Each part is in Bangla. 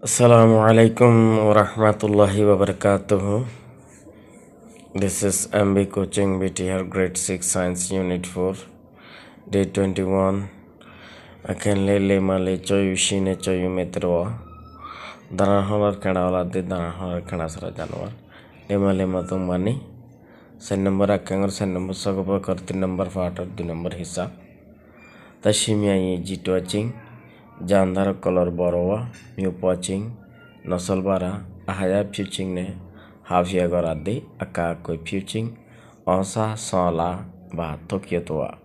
Assalamu alaikum wa rahmatullahi wa barakatuh. This is MB Coaching BTR Grade 6 Science Unit 4, Day 21. Akan lele male choyu shine choyu metroa. Dana honar kana wala de dana honar kana sara janwar. Lema lema tum mani. Sen number akan sen number sagopa kar 3 number fatar 2 number hissa. Tashimia ye jitu aching. Jandhar color borowa, mu poaching, nosolbara, ahaya puching ne, havia gorade, aka koi puching, onsa sola ba Tokyo toa.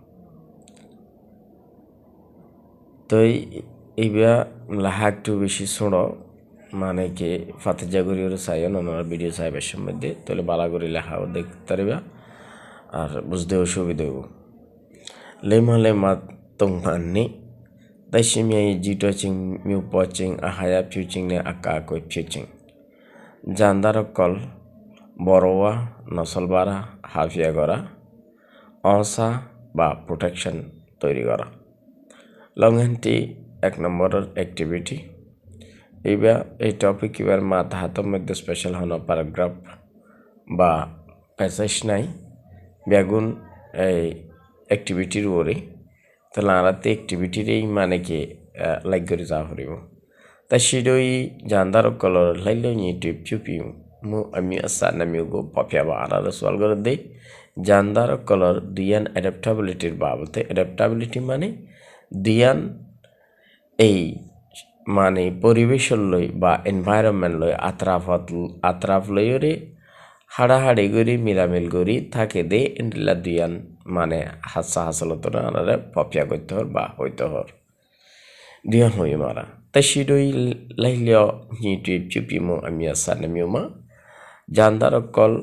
Toi ibya lahak tu bishi suno মানে কি ফাতে জাগরির সাইন ওনার ভিডিও সাহেবের মধ্যে তাহলে বালা করে লেখাও দেখতে পারবে আর বুঝতেও সুবিধা হইব লেমা লেমা তোমান্নি Tashimia jitoching mu poching ahaya puching ne aka koi puching. Jandar kol borowa nosolbara havia gora onsa ba protection তৈরি করা লংহেনটি এক নম্বরের অ্যাক্টিভিটি এইবার এই টপিক এবার মাথা হাতের মধ্যে স্পেশাল হনো প্যারাগ্রাফ বা প্যাসেজ নাই বেগুন এই অ্যাক্টিভিটির ওরে তাহলে আরাতে অ্যাক্টিভিটির এই মানে কি লাইক করে যা হরিব তা শিডই জান্দার কলর লাইলো ইউটিউব চুপি মু আমি আসা নামি গো পপিয়া বা আরা সওয়াল করে দেই জান্দার কলর দিয়ান অ্যাডাপ্টাবিলিটির বাবতে অ্যাডাপ্টাবিলিটি মানে দিয়ান এই মানে পরিবেশ লই বা এনভায়রনমেন্ট লই আতরাফ লইরে হাড়াহাড়ি গরি মিলামিল গরি থাকে দে এন্ডিলা দিয়ান মানে হাসা হাসলতরা আনারে পপিয়া করতে হর বা হইতে হর দিয়ান হই মারা তাই শিডই লাইলিও ইউটিউব চুপিমো আমি আসা নামিওমা জানদার কল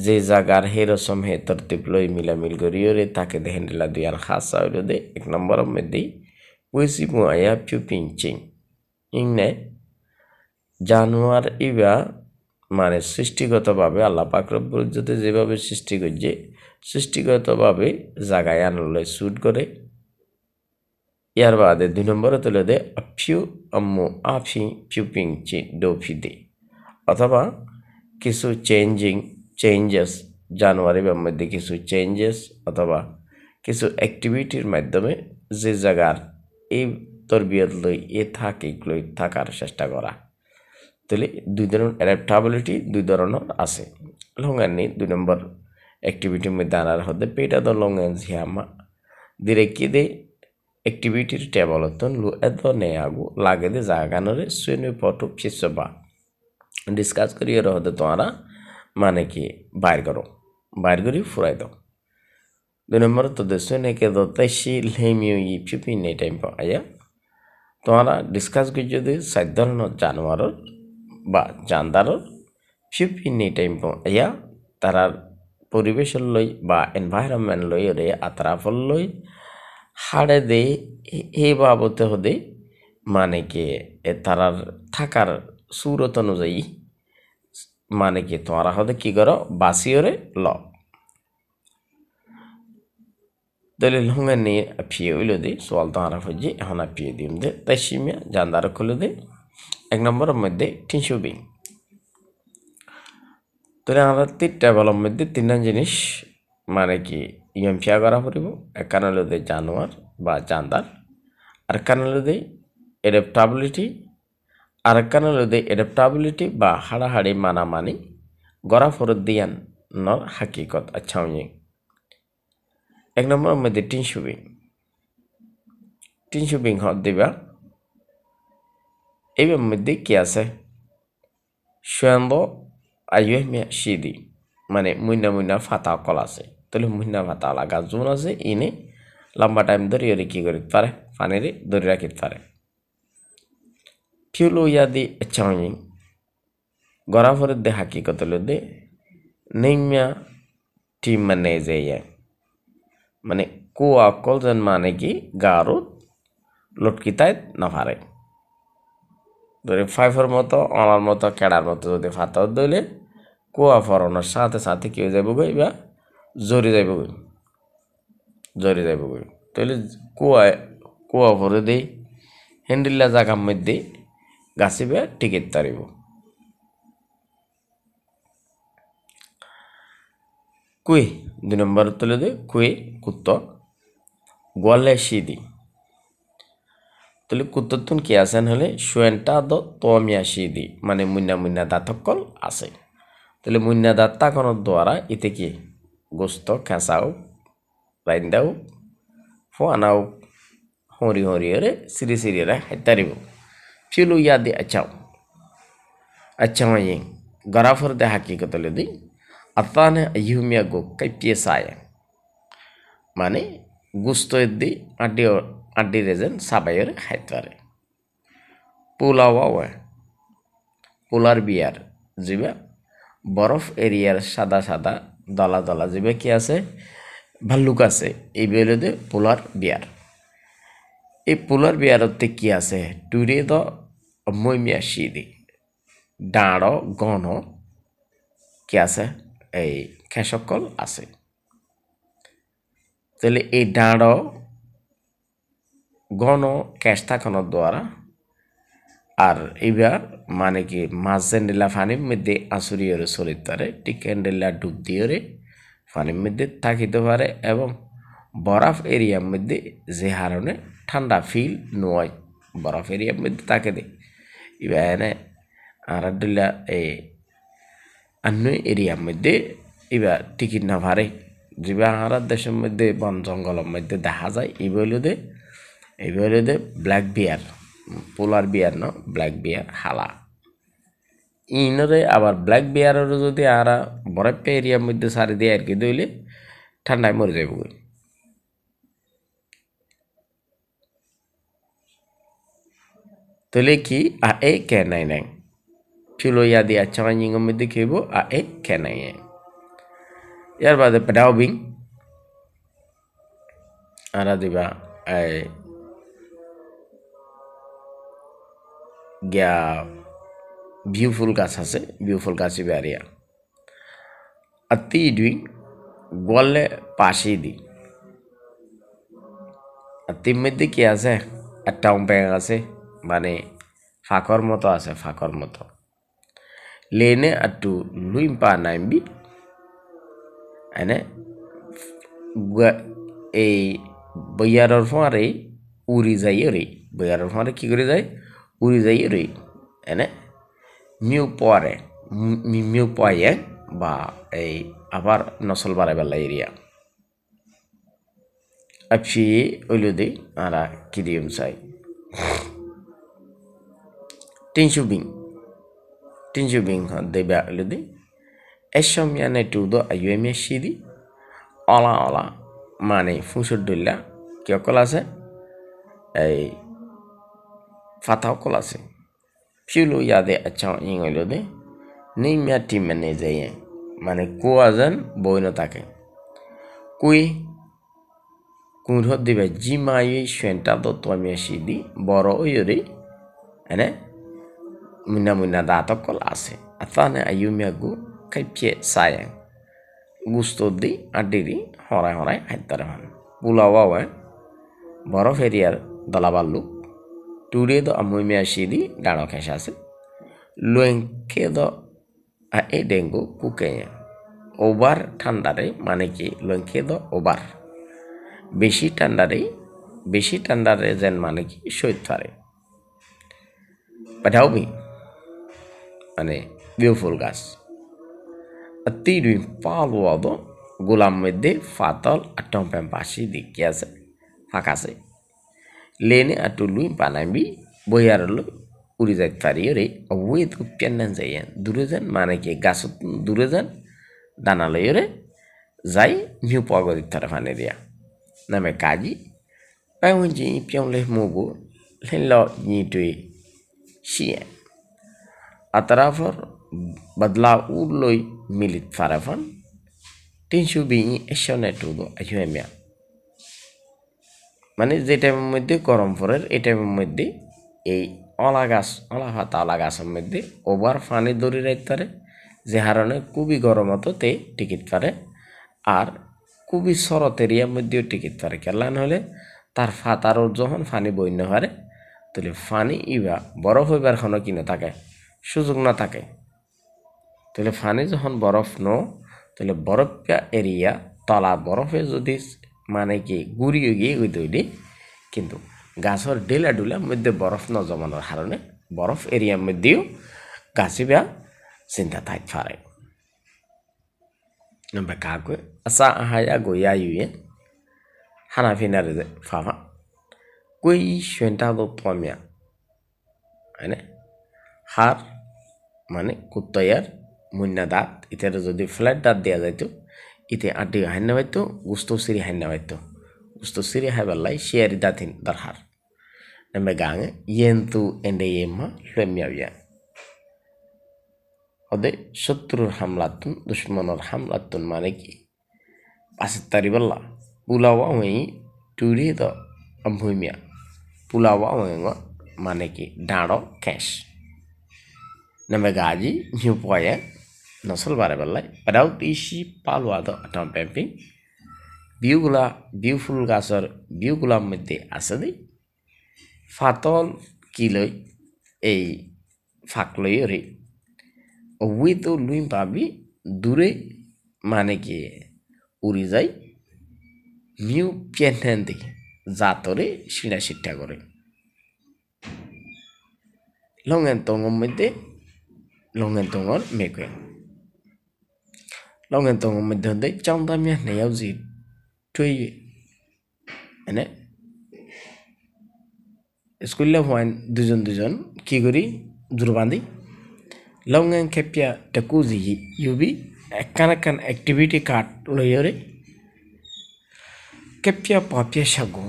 যে জাগার হেরসম হে তরতিব লই মিলামিল গরিওরে তাকে দে হেন্ডিলা দিয়ান হাসা হইল দে এক নম্বর মধ্যে পুইসিমো আয়া চুপিং চিং ইংনে জানোয়ার ইবা মানে সৃষ্টিগতভাবে আল্লাহ পাক রব্বুল ইজ্জতে যেভাবে সৃষ্টি করছে সৃষ্টিগতভাবে জাগায় আনলে শুট করে ইয়ার বাদে 2 নম্বরে তুলে দে আফিউ আম্মু আফি চুপিং চি ডোফি দে অথবা কিছু চেঞ্জেস জানুয়ারির মধ্যে কিছু চেঞ্জেস অথবা কিছু অ্যাক্টিভিটির মাধ্যমে যে জায়গার এই তরবিয়ত লই এ লই থাকার চেষ্টা করা তাহলে দুই ধরনের অ্যাডাপ্টাবিলিটি দুই ধরনের আছে লঙ্গানি 2 নম্বর অ্যাক্টিভিটির মধ্যে আনার হতে পেটা দ লঙ্গান ঝিয়ামা দিরেকি দে অ্যাক্টিভিটির টেবলতন লু এদ নে আগু লাগে দে জাগানরে সুইনে ফটো ফিসবা ডিসকাস করি এর হতে তোমরা মানে কি বাইর করি ফুরাই দাও 2 নম্বর তো সুইনে কে দতাইশি লেমিও ই পিপি নে টাইম পায়া তোমরা ডিসকাস করি যদি 7 ধরনের জানোয়ারের বা জানদারর ফিফিনি টাইম ইয়া তারার পরিবেশন লই বা এনভায়রনমেন্ট লই রে আতরাফল লই হাড়ে দে এই বাবতে হদে মানে কি তারার থাকার সুরত অনুযায়ী মানে কি তোমরা হদে কি করো বাসিওরে ল দলিল হুঙ্গে নিয়ে ফিয়ে উইলো দে সোয়াল তোমরা হজি এখন ফিয়ে দিম দে তাই সিমিয়া জানদার খুলে দে 1 নম্বরের মধ্যে টিনসুবিং তাহলে আমরা 3টা বলার মধ্যে 3টা জিনিস মানে কি ইএমপিয়া করা পড়িব একখান হলো দে জানোয়ার বা জানদার আর একখান হলো দে অ্যাডাপ্টাবিলিটি আর একখান হলো দে অ্যাডাপ্টাবিলিটি বা হাড়াহাড়ি মানামানি গড়া ফরত দিয়ান নর হাকিকত আচ্ছা 1 নম্বরের মধ্যে টিনসুবিং হত দিবা এর মধ্যে কি আছে সুয়ান্দ আইয়ুহমিয়া সিদি মানে মুইনা ফাতা কল আছে তাহলে মুইনা ফাতা লাগা জোন আছে ইনে লম্বা টাইম ধরে এর কি করতে পারে পানিরে ধরে রাখতে পারে ফিউলো ইয়াদি চাউইং গড়া ফরে দে হাকিকত লো দে নেইমিয়া টিম মানে যে মানে কুয়া কলজন মানে কি গারুত লটকিতায় না পারে ধরে ফাইফের মতো অনার মতো কেড়ার মতো যদি ফাতা দইলে কুয়া ফরানোর সাথে সাথে কি হয়ে যাবো গই বা জরি যাইব গই তাহলে কুয়া ভরে দেই হ্যান্ডিল্লা জায়গার মধ্যে গাছিবে টিকিট তারিব কুই 2 নম্বর তুলে দে কুই কুত্ত গোয়ালে সিদি তাহলে কুত্ততুন কি আছেন হলে সোয়েনটা দ তোমিয়া সিদি মানে মুন্না মুন্না দাঁতকল আছে তাহলে মুন্না দাঁত তাকানোর দ্বারা এতে কি গোস্ত খেঁচাও রাইন্দাও ফোয়ানাও হরি হরিয়রে সিরি সিরিরে হাইতারিব ফিলু ইয়াদি আচ্ছাও আচ্ছা মাইয়ে গরাফর দে হাকিকত লদি আতানে ইহুমিয়া গো কাইপিয়ে সায় মানে গুস্ত এদি আড্ডি রেজেন সাবাইরে হাইতারে পোলাওয়া পোলার বিয়ার জিবা বরফ এরিয়ার সাদা সাদা দলা দলা জিবা কি আছে ভাল্লুক আছে এই বেলদে পোলার বিয়ার এই পোলার বিয়ারতে কি আছে টুরে দ মইমিয়া সিদি ডাঁড় গণ কি আছে এই খেসকল আছে তাহলে এই ডাঁড় গণ ক্যাশ থাকানোর দ্বারা আর এবার মানে কি মাঝেন্ডিলা ফানির মধ্যে আসুরিয়রে চরিত্রে টিকেন্ডেলা ডুব দিয়রে ফানির মধ্যে থাকিতে পারে এবং বরফ এরিয়ার মধ্যে যে হারণে ঠান্ডা ফিল নয় বরফ এরিয়ার মধ্যে তাকে দে এবার এনে আর ডিলা এই অন্য এরিয়ার মধ্যে এবার টিকিট না পারে যেবা আর দেশের মধ্যে বন জঙ্গলের মধ্যে দেখা যায় এইগুলো ব্ল্যাক বিয়ার পোলার বিয়ার ন ব্ল্যাক বিয়ার হালা ইনরে আবার ব্ল্যাক বিয়ারের যদি আর বরফ এরিয়ার মধ্যে সারি দিয়ে আর কি দইলে ঠান্ডায় মরে যাবে তাহলে কি আ এ কে নাই নাই ফিলো ইয়াদি আচ্ছা মাইঙ্গের মধ্যে খেব আ এ কে নাই ইয়ার বাদে পেটাও বিং আর দিবা গিয়া ভিউফুল গাছ আছে ভিউফুল গাছ বেরিয়া আত্মি দুই গোয়ালে পাশে দি আত্মির মধ্যে কি আছে একটা ব্যাং আছে মানে ফাঁকর মতো আছে ফাঁকর মতো লেনে একটু লুইম পা নাইবি এনে এই বইয়ারর ফোঁয়ারে উড়ি যাই রে বইয়ারর ফোঁয়ারে কি করে যায় উড়ি যাই রে এনে মিউ পয়ে বা এই আবার নসল বাড়াই বেলা এরিয়া আপসি ওইলো দে আরা কিরিয়ম চাই তিনশো বিং দেবা ওইলো দে এসমিয়া নেটুদো আইএমএ সিদি অলা অলা মানে ফুসুর দইলা কি অকল আছে এই ফাতা অকল আছে ফিউলো ইয়াদে আচ্ছা ইং হইলো দে নেইমিয়া টিম মানে যাইয়ে মানে কোয়াজন বইন তাকে কুইর দিবে জি মাই সেন্টা তো তোমিয়া সিদি বড় ওইরে এনে মুন্না দাঁত অকল আছে আতানে আইমিয়া গু কাইপিয়ে সায় গুস্ত দি আড্ডিরি হরাই হাইতারে হন পোলাওয়া বরফ এরিয়ার দলাবাল্লুক টুরে দ আমুমিয়া সিদি ডাঁড় খেসা আছে লোয়েংকে দ এই ডেঙ্গু কুকে ওভার ঠান্ডারে মানে কি লোয়েংকে দ ওভার বেশি ঠান্ডারে যেন মানে কি সইত পারে পাঠাওবি মানে বিউফুল গাছ তিরুই পালওয়াদ গোলাম মধ্যে ফাতল আটম পাশি দিকে আছে ফাঁকা আছে লেনে আটু লুই বানাবি বইয়ার উড়ি যাইতে পারি রে ওই তো পেন্নান যাই দূরে যান মানে কি গাছ দূরে যান দানা লই রে যাই মিউ পাওয়া দিতে পারে ফানে দিয়া নামে কাজি পাউন জি পিয়লে মুগু লেন নি তুই শিয়ে আতরাফর বদলা উলই মিলিত ফারাফন 300 বিং এসনে টুদো আইমেয়া মানে যে টাইমের মধ্যে গরম পড়ের এই টাইমের মধ্যে এই অলা গাছের মধ্যে ওভার পানি দড়ি রাখতে পারে যে হারণে খুবই গরম হতে টিকিট পারে আর খুবই শরৎ এরিয়ার মধ্যেও টিকিট পারে কেলান হলে তার ফাতারও যখন পানি বইন্য পারে তাহলে ফানি ইবা বরফ হইবার কোনো কি না থাকে সুযোগ না থাকে তাহলে ফানি যখন বরফ তাহলে বরফ এরিয়া তলা বরফে যদি মানে কি গুড়িয়ে গিয়ে ওই তৈরি কিন্তু গাছের ডেলা ডুলার মধ্যে বরফ ন জমানোর কারণে বরফ এরিয়ার মধ্যেও গাছিবা চিন্তা থাকতে পারে নম্বর কাকে আসা আহায়া গইয়া ইয়ে হানা ফিনারে ফাফা কই সেন্টাদো তমিয়া হয়নে হার মানে কুত্তয়ার মুন্না দাঁত ইত্যাদি যদি ফ্ল্যাট দাঁত দেওয়া যাইতো ইতে আড্ডি হান্না পাইতো গুস্তো সিরি হান্না পাইতো gusto siri habalai share datin darhar nembe gange yentu ende yemma lemyawya ode shatrur hamlatun dushmanor hamlatun মানে কি asitari balla pulawa oi turi do amhuimya pulawa oi মানে কি ডাড়ো cash nembe gaji nyu poya nasal bare ballai without ishi palwa do atam pemping বিউফুল গাছের বিউগুলার মধ্যে আছে দেই ফাতল কিলই এই ফাঁকলই রে ওই তো লুই পাবি দূরে মানে কি উড়ি যাই মিউ পেন দি জাতরে সিনা সিট্টা করে লঙেন তঙর মধ্যে লঙেন তঙর মেকে লঙেন তঙর মধ্যে দেই চাউদামিয়া নেয়াও জি তুই এনে স্কুলে হওয়ান দুজন কি করি জুরবান্দি লংগাং খেপিয়া টেকুজি ইউবি একান অ্যাক্টিভিটি কার্ড লইরে খেপিয়া পাপিয়া সাগু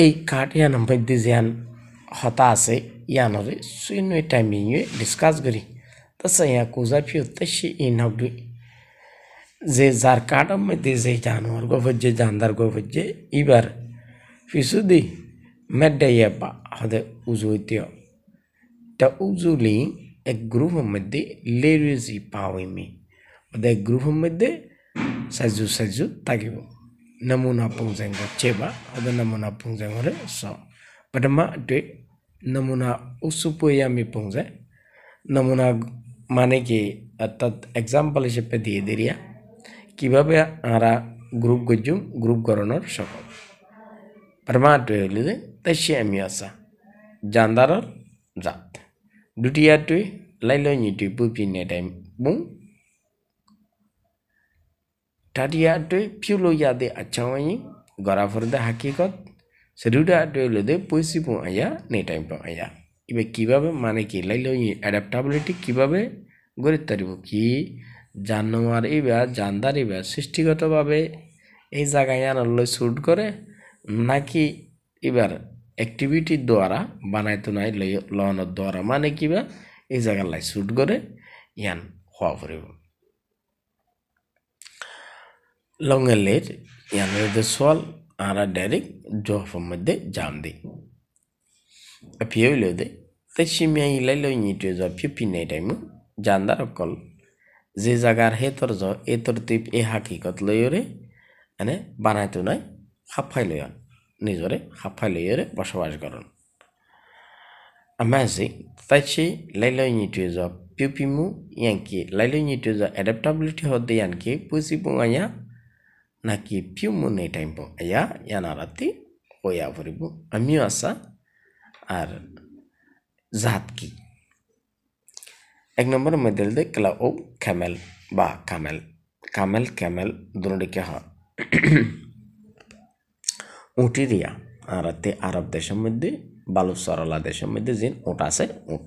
এই কার্ড ইয়ান মধ্যে যেন হতা আছে ইয়ানরে সুইনই টাইমিংয়ে ডিসকাস করি তাছাড়া ইয়া কোজা ফিউ তাসি ইনহবি যে যার কার্ডের মধ্যে যে জানোয়ার গোভজ্জে জানদার গোভজ্জে এবার ফিসুদি মেডাইয়া বা হদে উজুইতেও তা উজুলি এক গ্রুপের মধ্যে লেরিজি পাওয়াইমি ওদের এক গ্রুপের মধ্যে সাজু থাকিব নমুনা পুংজেঙ্গ চেবা ওদের নমুনা পুংজেঙ্গরে স প্রথমা টে নমুনা উসুপয়ামি পুংজে নমুনা মানে কি অর্থাৎ এক্সাম্পল হিসেবে দিয়ে দিরিয়া কিভাবে আমরা গ্রুপ গজুম গ্রুপ গড়নের সকল প্রমাণ হইলে তাই আমি আসা জানদারর জাত দুটিয়াটুই লাইলনিটুই পুপিনে টাইম বুং টাটিয়াটুই ফিউলো ইয়াদে আচ্ছাওয়াই গড়াফরদে হাকিকত সেরুডাটুই লদে পয়সি পো আয়া নে টাইম পো আয়া ইবে কিভাবে মানে কি লাইলনি অ্যাডাপ্টাবিলিটি কিভাবে গড়ে তারিব কি জানোয়ার ইবা জানদার ইবা সৃষ্টিগতভাবে এই জায়গায় আনার শুট করে নাকি এবার অ্যাক্টিভিটির দ্বারা বানাইতো নাই লওয়ানোর দ্বারা মানে কিবা এই জায়গার লাই শুট করে ইয়ান হওয়া পড়িব লঙ্গেলের ইয়ানের সোয়াল আরা ডাইরেক্ট জফের মধ্যে জাম দিই পিয়ে দে তাই সিমিয়া ইলাই লই নিতে যা ফিফিনাই টাইম জানদার অকল যে জায়গার হেতর য এতর তিপ এ হাকিকত লইরে মানে বানাইতো নাই হাফাই লইয়া নিজরে হাফাই লইরে বসবাস করন আমাজি তাইছি লাইলই নিতে যা পিপিমু ইয়ানকি লাইলই নিতে যা অ্যাডাপ্টাবিলিটি হদে ইয়ানকি পুসি পুঙায়া নাকি পিউমু নে টাইম পো আয়া ইয়ানারাতি হইয়া পড়িব আমিও আসা আর জাত কি এক নম্বর মধ্যে দে ক্লা ও ক্যামেল বা ক্যামেল দুটোকে হয় উটি দিয়া আর আরব দেশের মধ্যে বালু সরলা দেশের মধ্যে যে উট আছে উট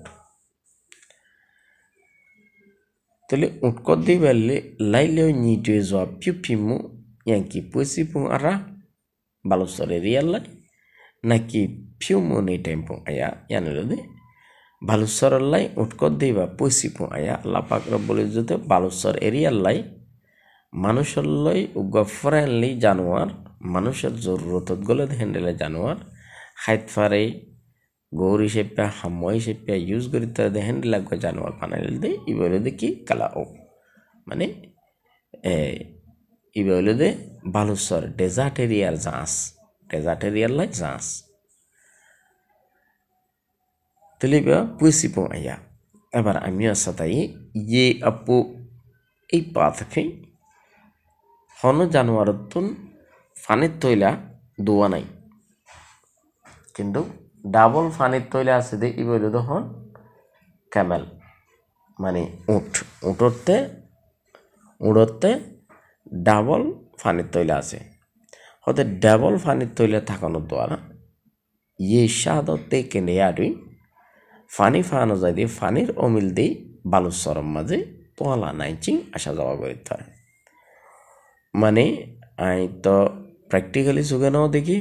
তাহলে উট কত দিয়ে বেললে লাইলেও নিটে যাওয়া পিউপিমু ইয়াঙ্কি পয়সি পুং আরা বালু সরে রিয়াল্লাই নাকি পিউমু নেই টাইম পুং আয়া ইয়ানে বালুচর লাই উৎকট দিবা পয়সি পো আয়া আল্লাহ পাক রব্বুল ইজ্জতে বালুচর এরিয়ার লাই মানুষের লাই উগ্র ফ্রেন্ডলি জানোয়ার মানুষের জরুরতত গলে হ্যান্ডেলে জানোয়ার খাইত ফারে গৌর হিসেবে হাম্ময় হিসেবে ইউজ করি তার হ্যান্ডেল লাগবে জানোয়ার বানাইলে দে ইবলে দে কি কালা ও মানে ইবলে দে বালুচর ডেজার্ট এরিয়ার লাই জাঁস Teliba puisipong aya. Ebar আমি আসাতাই ইয়ে আপু এই পা থেকে হন জানোয়ারতুন ফানির তৈলা দোয়া নাই কিন্তু ডাবল ফানির তৈলা আছে দে ইবৈল হন ক্যামেল মানে উড়তে ডাবল ফানির তৈলা আছে হতে ডাবল ফানির তৈলা থাকানোর দ্বারা ইয়ে শাহাদতে কেনে আড়ুই ফানি ফানো যায় দিয়ে ফানির অমিল দিয়ে বালুর সরম মাঝে তোলা নাইচিং আসা যাওয়া করতে হয় মানে আই তো প্র্যাকটিক্যালি সুগে নাও দেখি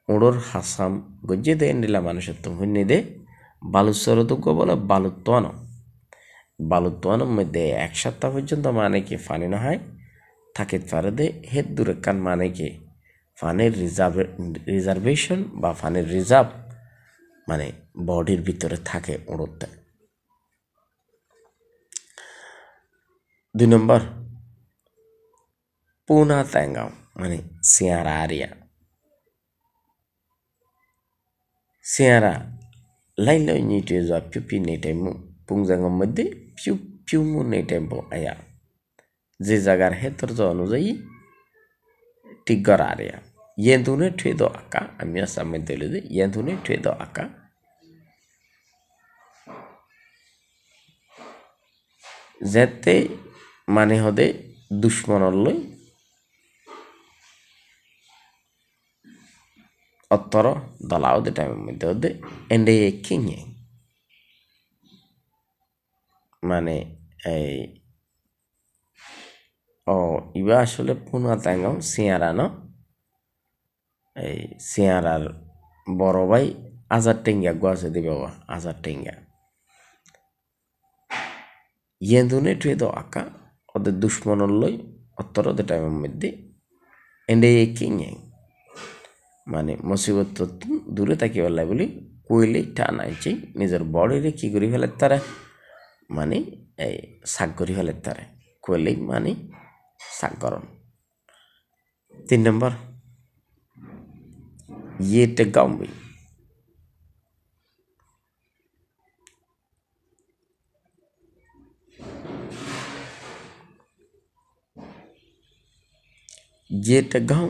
উড়োর হাসাম গজ্জে দেন দিলা মানুষের তো হুন্নি দে বালুচর তো বলে বালুত্বানোর মধ্যে এক সপ্তাহ পর্যন্ত মানে কি ফানি না হয় থাকে পারে দে হেদ দূরে কান মানে কি ফানির রিজার্ভেশন বা ফানির রিজার্ভ মানে বডির ভিতরে থাকে উড়োতে 2 নম্বর পুনা ত্যাঙ্গাও মানে সিয়ারা আরিয়া সিয়ারা লাইল নিটে যা পিপি নেটেমু পুংজাঙ্গের মধ্যে পিউমু নেটেম্বো আয়া যে জায়গার হেতর অনুযায়ী টিগর আরিয়া ইয়েন্দুনে ঠেদো আঁকা আমি আসামে দিলে যে ইয়েন্দুনে ঠেদো আঁকা যেতে মানে হদে দুশ্মনলৈ অত্তর দলাও দে টাইমের মধ্যে হদে এন্ডে কিংয়ে মানে এই ইবা আসলে পুনা তাঙ্গাও সিয়ারা ন এই সিয়ারার বড় ভাই আজার টেঙ্গা গোয়াছে দি বাবা আজার টেঙ্গা ইয়েন্দুনে ঠেদো আঁকা ওদের দুশ্মনলৈ অত্তর দে টাইমের মধ্যে এন্ডে কিংয়ে মানে মুসিবত দূরে থাকি বললাই বলি কইলেই টানাইছে নিজের বডিরে কি করি ফেলে তারা মানে এই শাক করি ফেলে তারা কইলেই মানে শাক গরম 3 নম্বর ইয়েতে গাম্বি ইয়েতে গাম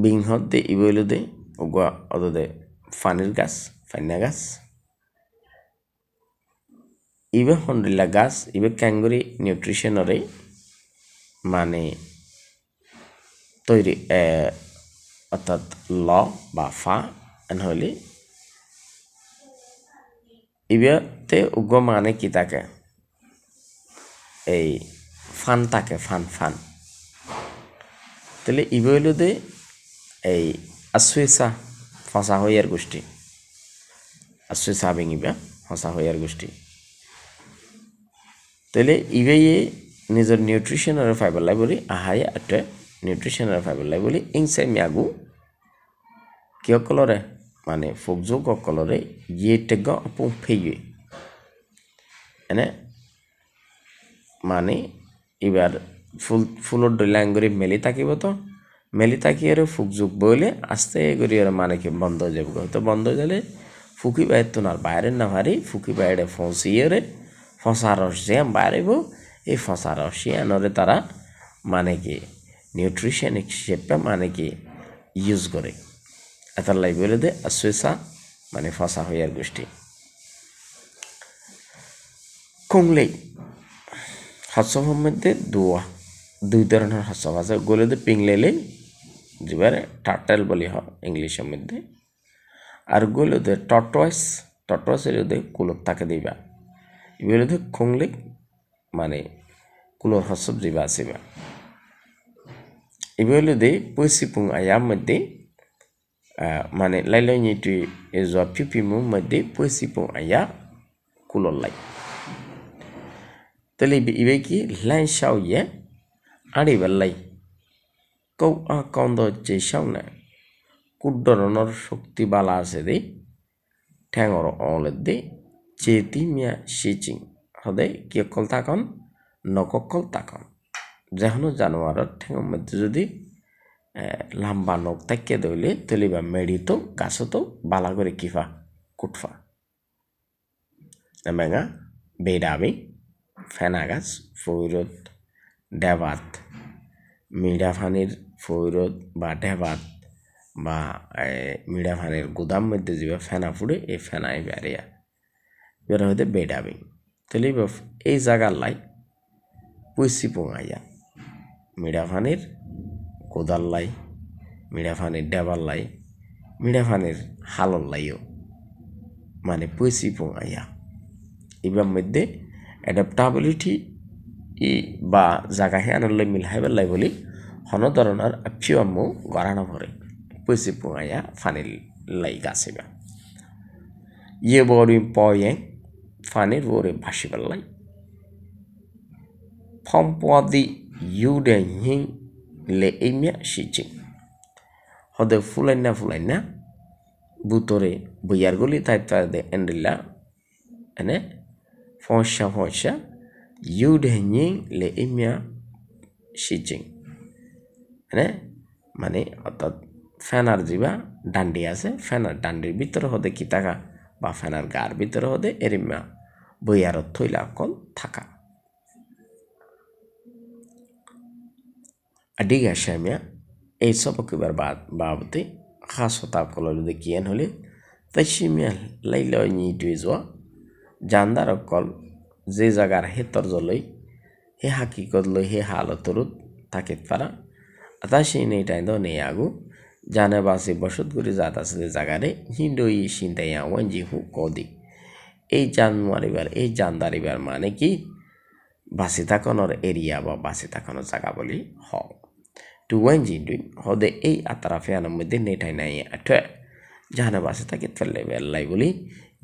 বিং হদে ইবইল দে ওগা অদে ফানির গাছ ফান্না গাছ ইবে হন্ডিলা গাছ ইবে ক্যাঙ্গুরি নিউট্রিশনরে মানে তৈরি অর্থাৎ ল বা ফা হলে ইবেতে উগ্র মানে কি থাকে এই ফান থাকে ফান তাহলে ইবে হইল দে এই আশুয়েসা ফসা হইয়ার গোষ্ঠী আশুয়েসা বেঙিবা ফসা হইয়ার গোষ্ঠী তাহলে ইবে নিজের নিউট্রিশনের ফাইবার লাই বলি আহায়া একটা নিউট্রিশনের ফাইবার লাই বলি ইংসে মিয়াগু কিয় কলরে মানে ফুকজো কলরে ইয়ে টেগ আপু ফেইয়ে এনে মানে এবার ফুলর ডলাঙ্গরি মেলি থাকিব তো মেলি তাকিয়ে ফুকজুক বইলে আস্তে করি মানে কি বন্ধ হয়ে যাবে তো বন্ধ হয়ে গেলে ফুকি বাইর তো না বাইরে না ভারি ফুকি বাইরে ফসিয়ে রে ফসা রস যে বাইরেব এই ফসা রসিয়ানরে তারা মানে কি নিউট্রিশন হিসেবে মানে কি ইউজ করে এটার লাই বলে দে আসুয়েসা মানে ফসা হইয়ার গোষ্ঠী কুংলেই হাস্যভের মধ্যে দুই ধরনের হাস্য আছে গোলে দে পিংলেলে যেবারে টার্টেল বলি হয় ইংলিশের মধ্যে আর গোলে দে টটওয়াইস দে কুলোর তাকে দিবা এগুলো দে খুংলে মানে কুলোর হাস্য দিবা আসিবা এগুলো দে পয়সিপুং আয়ার মধ্যে মানে লাইলাই নিটি এজা পিপিমু মধ্যে পয়সিপুং আয়া কুলোর লাই তাহলে ইবে কি লাইন শাও ইয়ে আড়ি বেলাই কৌ কন্দ যে শাও না কুড্ডরণর শক্তি বালা আছে দে ঠ্যাঙর অলের দে চেতি মিয়া সিচিং হদে কি অকল তাকন নককল তাকন যেহনো জানোয়ারের ঠ্যাঙের মধ্যে যদি লাম্বা নখ থাকিয়ে দইলে তলিবা মেড়ি তো গাছও তো বালা করে কিফা কুটফা নেমেঙা বেডাবি ফেনাগাছ ফৈরত ডেবাত মিঠা ফানির ফৈরত বা ডেবাত বা মিঠা ফানির গুদাম মধ্যে যে ফেনা ফুড়ে এই ফেনাই বেরিয়া বের হইতে বেডাবি তাহলে এই জায়গার লাই পুইসি পোঙাইয়া মিঠা ফানির গোদাল লাই মিঠা ফানির ডেবার লাই মিঠা ফানির হালর লাইও মানে পুইসি পোঙাইয়া এবার মধ্যে অ্যাডাপ্টাবিলিটি বা জাগা হেয়ানলৈ মিলহাইবার লাই বলি হন ধরনের ফিওয়ামু গড়ানো ভরে পুইসি পোঙাইয়া ফানির লাই গাছিবা ইয়ে বড়ি পয়ে ফানির বরে ভাসিবার লাই ফম্পদি ইউডে হিং লে ইমিয়া সিচিং হদে ফুলাইনা বুতরে বইয়ারগুলি তাই তাই এন্ডিলা এনে ফসা ইউডে হিং লে ইমিয়া সিচিং এনে মানে অর্থাৎ ফ্যানার যিবা ডান্ডি আছে ফ্যানার ডান্ডির ভিতরে হদে কি থাকা বা ফ্যানার গার ভিতরে হদে এরিমা বইয়ারত থইলা অকল থাকা আডিগা শ্যামিয়া এই সব কিবার বাবতে খাস হতাব কল যদি কিয়েন হলে তাই সিমিয়া লাইল নিটুয়ে যোৱা জানদার অকল যে জায়গার হে তর্জলই হে হাকিকত লই হে হালতরুত থাকে পারা তাই সেই নেই টাইম নেই আগু জানে বাসে বসত করে যাত আছে যে জায়গারে হিন্ডই সিন্তাইয়া ওয়ান জি হু কদি এই জান মারিবার এই জানদারিবার মানে কি বাসি থাকানোর এরিয়া বা বাসি থাকানোর জায়গা বলি হ টু ওয়ান জি দুই হদে এই আতারা ফেয়ানোর মধ্যে নেটাই নাই আঠে জানে বাসে থাকে ফেললে বেল্লাই বলি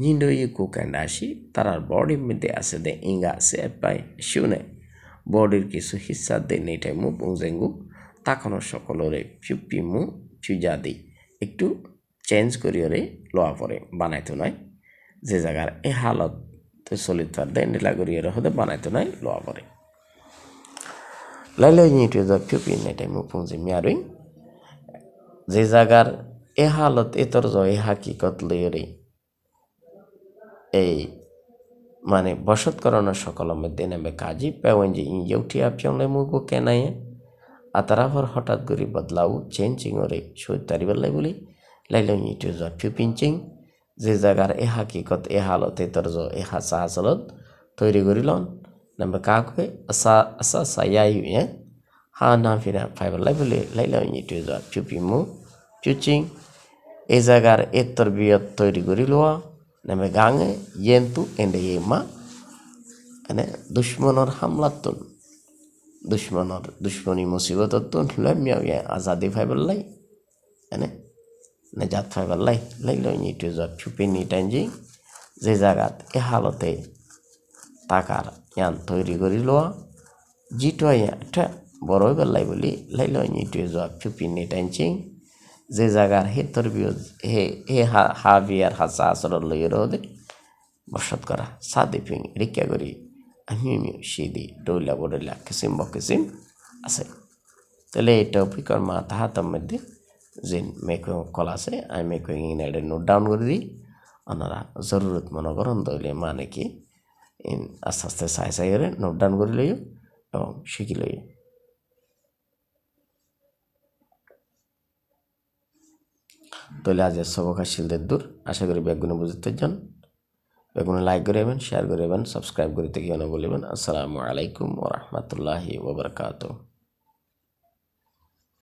হিন্ডই কুকান্ড আসি তারার বডির মধ্যে আছে দে ইঙ্গা আছে পাই শুনে বডির কিছু হিস্সা দে নেটাই মু পুংজেঙ্গু তাকানোর সকলরে ফিউপিমু ফিউজা দিই একটু চেঞ্জ করিওরে লোয়া পরে বানাইতো নয় যে জায়গার এই হালত চলিত পারদে নীলা করিওরে হতে বানাইতো নয় লোয়া পরে লাইলাই নিটুয়ে যা ফিউপি নেটাই মু পুংজে মিয়ারুই যে জায়গার এ হালত এতর জয় হাকিকত লইরে এই মানে বসত করানোর সকলের মধ্যে নেবে কাজী পেওয়েন যে ইউটিয়া পিয়লে মুগো কেনায় আতারাফর হঠাৎ করে বদলাও চেঞ্জিং ওরে সই তারিবার লাই বলি লাইলাই নিটুয়ে যা ফিউপিনচিং যে জায়গার এ হাকিকত এ হালতে তর্জ এ হাসা হাসলত তৈরি করিলন নামে কাকে আসা সায়াই হা না ফিরা ফাইবার লাই বলে লাইলাই নিটুয়ে যা ফিউপিমু ফিউচিং এই জায়গার এ তরবিয়ত তৈরি করি লোয়া নামে গাঙে ইয়েন্তু এন্ডে ইমা মানে দুশ্মনের হামলাতুন দুশ্মনী মুসিবততুন লমিয়া আজাদি ফাইবার লাই এনে নেজাত ফাইবার লাই লাইলাই নিটুয়ে যা ফিউপিনি টাইনজি যে জায়গাত এ হালতে টাকার ইয়ান তৈরি করি লোয়া জিটোয়া এটা বড় হইবার লাই বলি লাইলাই নিটুয়ে যা ফিউপিনি টাইনচিং যে জায়গার হে তরবিয়ত হে হাবিয়ার হাসা আসর লইয়ের হদে বসত করা সাদি ফিং রিক্কা করি আমি সিদি ডইলা বডইলা কিসিম বকিসিম আছে তাহলে এই টপিকর মাথা হাতের মধ্যে যে মেকো কল আছে আমি মেকো ইংরেজি নোট ডাউন করে দিই ওনারা জরুরত মনে করেন দইলে মানে কি আস্তে আস্তে সাই করে নোট ডাউন করে লইও এবং শিখি লইও তাহলে আজ সবকাশীলদের দূর আশা করি ব্যাগগুলো বুঝতে যান ব্যাগগুলো লাইক করেবেন শেয়ার করেবেন সাবস্ক্রাইব করতে গিয়ে বলবেন আসসালামু আলাইকুম ওয়া রাহমাতুল্লাহি ওয়া বারাকাতুহু।